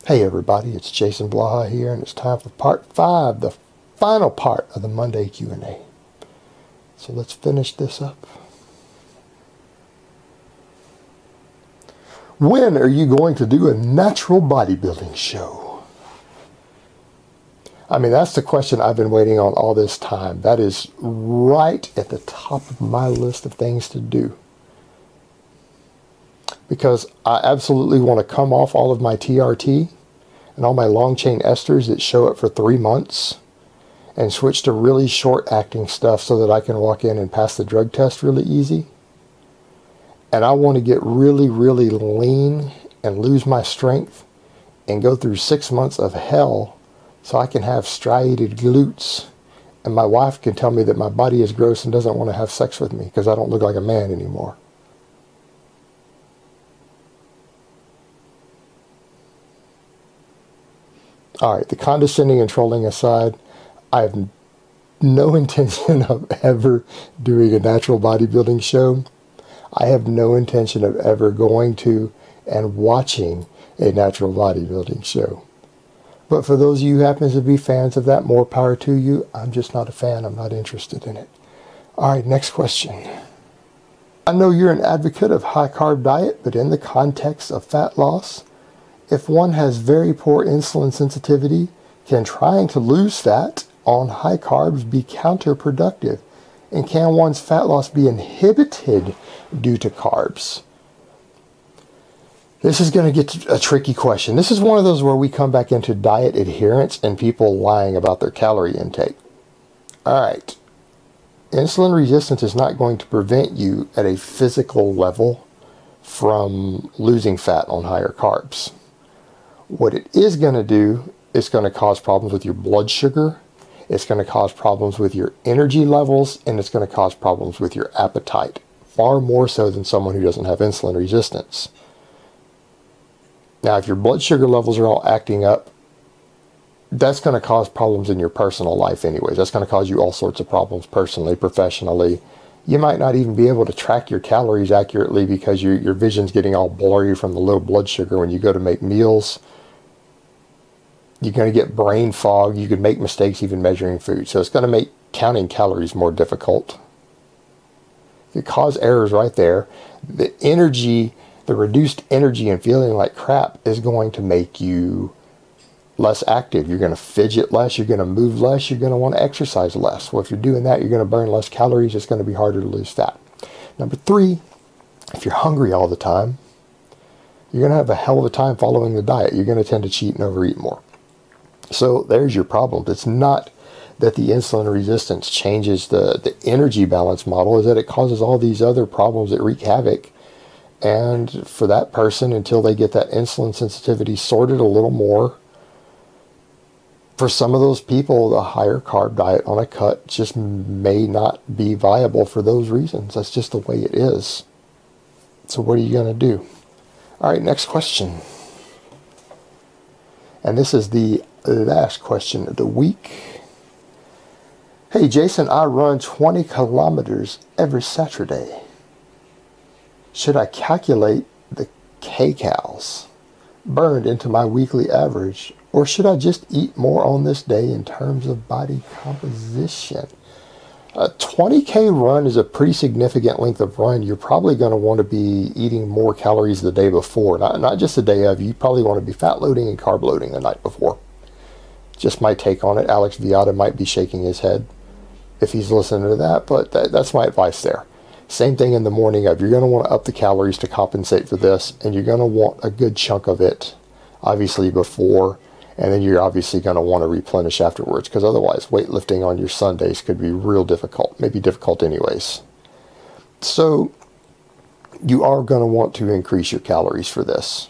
Hey everybody, it's Jason Blaha here, and it's time for part 5, the final part of the Monday Q&A. So let's finish this up. When are you going to do a natural bodybuilding show? I mean, that's the question I've been waiting on all this time. That is right at the top of my list of things to do. Because I absolutely want to come off all of my TRT and all my long chain esters that show up for 3 months and switch to really short acting stuff so that I can walk in and pass the drug test really easy. And I want to get really, really lean and lose my strength and go through 6 months of hell so I can have striated glutes and my wife can tell me that my body is gross and doesn't want to have sex with me because I don't look like a man anymore. Alright, the condescending and trolling aside, I have no intention of ever doing a natural bodybuilding show. I have no intention of ever going to and watching a natural bodybuilding show. But for those of you who happen to be fans of that, more power to you. I'm just not a fan. I'm not interested in it. Alright, next question. I know you're an advocate of high carb diet, but in the context of fat loss, if one has very poor insulin sensitivity, can trying to lose fat on high carbs be counterproductive? And can one's fat loss be inhibited due to carbs? This is going to get a tricky question. This is one of those where we come back into diet adherence and people lying about their calorie intake. Alright, insulin resistance is not going to prevent you at a physical level from losing fat on higher carbs. What it is going to do, it's going to cause problems with your blood sugar, it's going to cause problems with your energy levels, and it's going to cause problems with your appetite, far more so than someone who doesn't have insulin resistance. Now, if your blood sugar levels are all acting up, that's going to cause problems in your personal life anyways. That's going to cause you all sorts of problems personally, professionally. You might not even be able to track your calories accurately because your vision's getting all blurry from the low blood sugar when you go to make meals. You're going to get brain fog. You could make mistakes even measuring food. So it's going to make counting calories more difficult. It cause errors right there. The energy, the reduced energy and feeling like crap is going to make you less active. You're going to fidget less. You're going to move less. You're going to want to exercise less. Well, if you're doing that, you're going to burn less calories. It's going to be harder to lose fat. Number 3, if you're hungry all the time, you're going to have a hell of a time following the diet. You're going to tend to cheat and overeat more. So there's your problem. It's not that the insulin resistance changes the energy balance model, is that it causes all these other problems that wreak havoc. And for that person, until they get that insulin sensitivity sorted a little more, for some of those people, the higher carb diet on a cut just may not be viable for those reasons. That's just the way it is. So what are you going to do? All right, next question. And this is the last question of the week. Hey Jason, I run 20 kilometers every Saturday. Should I calculate the kcals burned into my weekly average, or should I just eat more on this day in terms of body composition? A 20K run is a pretty significant length of run. You're probably going to want to be eating more calories the day before. Not just the day of. You probably want to be fat loading and carb loading the night before. Just my take on it. Alex Viada might be shaking his head if he's listening to that, but that's my advice there. Same thing in the morning of. You're going to want to up the calories to compensate for this, and you're going to want a good chunk of it, obviously, before, and then you're obviously going to want to replenish afterwards, because otherwise weightlifting on your Sundays could be real difficult, maybe difficult anyways. So you are going to want to increase your calories for this.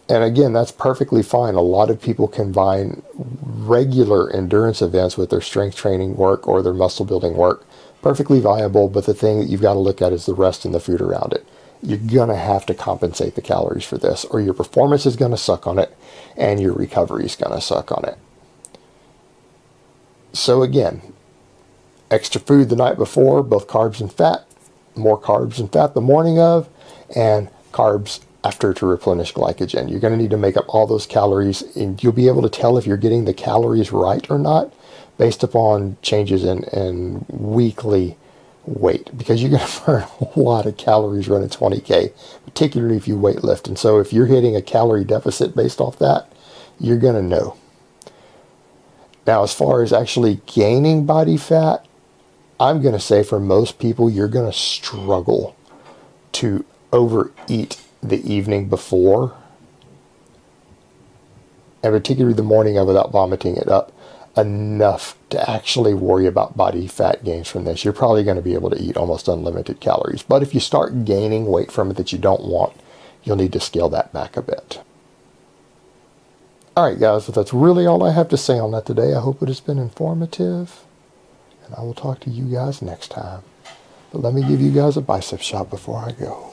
And again, that's perfectly fine. A lot of people combine regular endurance events with their strength training work or their muscle building work. Perfectly viable, but the thing that you've got to look at is the rest and the food around it. You're going to have to compensate the calories for this, or your performance is going to suck on it, and your recovery is going to suck on it. So again, extra food the night before, both carbs and fat, more carbs and fat the morning of, and carbs after to replenish glycogen. You're going to need to make up all those calories, and you'll be able to tell if you're getting the calories right or not based upon changes in weekly weight, because you're going to burn a lot of calories running 20K, particularly if you weight lift. And so if you're hitting a calorie deficit based off that, you're going to know. Now, as far as actually gaining body fat, I'm going to say for most people, you're going to struggle to overeat the evening before, and particularly the morning of, without vomiting it up enough to actually worry about body fat gains from this. You're probably going to be able to eat almost unlimited calories. But if you start gaining weight from it that you don't want, you'll need to scale that back a bit. Alright guys, but that's really all I have to say on that today. I hope it has been informative, and I will talk to you guys next time. But let me give you guys a bicep shot before I go.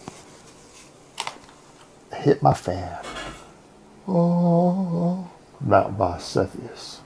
Hit my fan. Oh, Mount Vesuvius.